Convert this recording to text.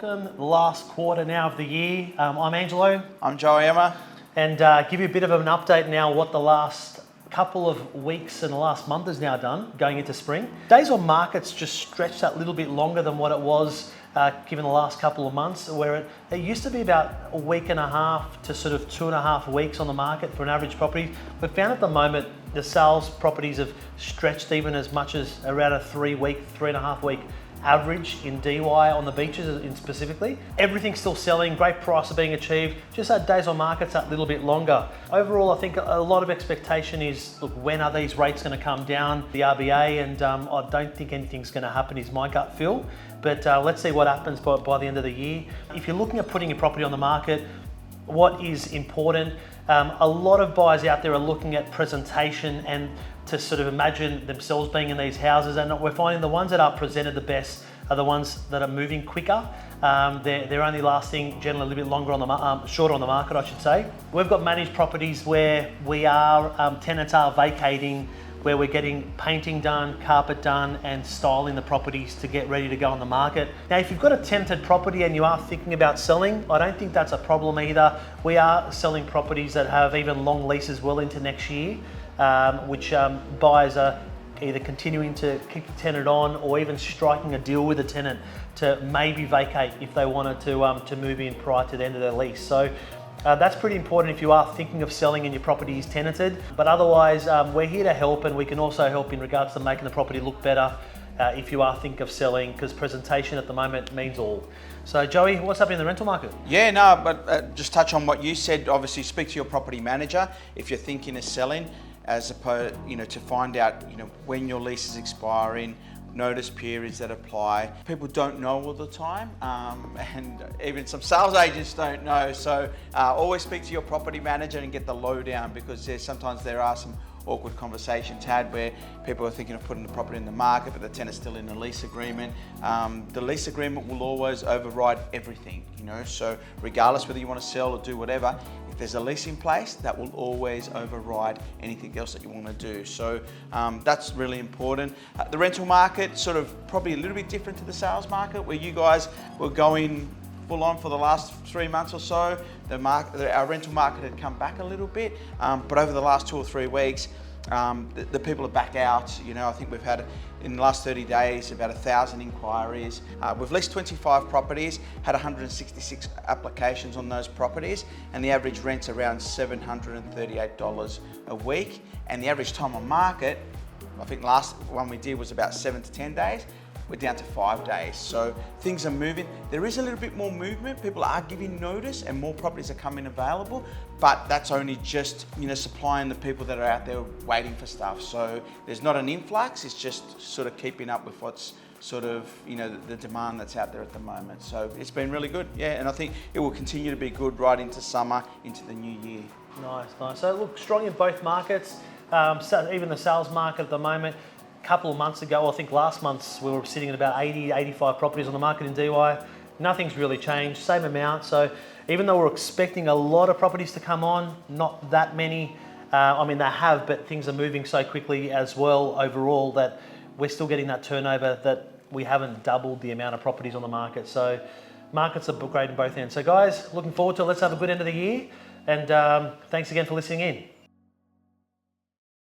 welcome. The last quarter now of the year. I'm Angelo. I'm Joe Iemma. And give you a bit of an update now what the last couple of weeks and the last month has now done going into spring. Days on market's just stretched that little bit longer than what it was given the last couple of months, where it used to be about a week and a half to sort of 2.5 weeks on the market for an average property. We've found at the moment the sales properties have stretched even as much as around a 3.5 week average in DY on the beaches in specifically. Everything's still selling, great price are being achieved, just that days on market's that little bit longer. Overall, I think a lot of expectation is, look, when are these rates going to come down, the RBA, and I don't think anything's going to happen is my gut feel, but let's see what happens by the end of the year. If you're looking at putting your property on the market, what is important, a lot of buyers out there are looking at presentation and to sort of imagine themselves being in these houses, and we're finding the ones that are presented the best are the ones that are moving quicker. They're only lasting generally a little bit longer on the shorter on the market, I should say. We've got managed properties where we are tenants are vacating, where we're getting painting done, carpet done, and styling the properties to get ready to go on the market. Now, if you've got a tenanted property and you are thinking about selling, I don't think that's a problem either. We are selling properties that have even long leases well into next year, which buyers are either continuing to keep the tenant on or even striking a deal with the tenant to maybe vacate if they wanted to move in prior to the end of their lease. So that's pretty important if you are thinking of selling and your property is tenanted. But otherwise, we're here to help, and we can also help in regards to making the property look better if you are thinking of selling, because presentation at the moment means all. So Joey, what's happening in the rental market? Yeah, no, but just touch on what you said. Obviously, speak to your property manager if you're thinking of selling, as opposed, to find out, when your lease is expiring, notice periods that apply. People don't know all the time, and even some sales agents don't know. So always speak to your property manager and get the lowdown, because sometimes there are some awkward conversations had where people are thinking of putting the property in the market, but the tenant's still in a lease agreement. The lease agreement will always override everything, so regardless whether you want to sell or do whatever, if there's a lease in place, that will always override anything else that you want to do. So that's really important. The rental market, sort of probably a little bit different to the sales market, where you guys were going full on for the last 3 months or so. Our rental market had come back a little bit, but over the last 2 or 3 weeks, the people are back out. I think we've had, in the last 30 days, about 1,000 inquiries. We've leased 25 properties, had 166 applications on those properties, and the average rent's around $738 a week. And the average time on market, I think last one we did was about 7 to 10 days. We're down to 5 days. So things are moving. There is a little bit more movement. People are giving notice and more properties are coming available, but that's only just, supplying the people that are out there waiting for stuff. So there's not an influx, it's just sort of keeping up with what's sort of, the demand that's out there at the moment. So it's been really good, yeah, and I think it will continue to be good right into summer, into the new year. Nice. So look, strong in both markets, even the sales market at the moment. Couple of months ago, I think last month, we were sitting at about 80, 85 properties on the market in DY. Nothing's really changed, same amount. So even though we're expecting a lot of properties to come on, not that many. They have, but things are moving so quickly as well overall that we're still getting that turnover that we haven't doubled the amount of properties on the market. So markets are great in both ends. So guys, looking forward to it. Let's have a good end of the year. And thanks again for listening in.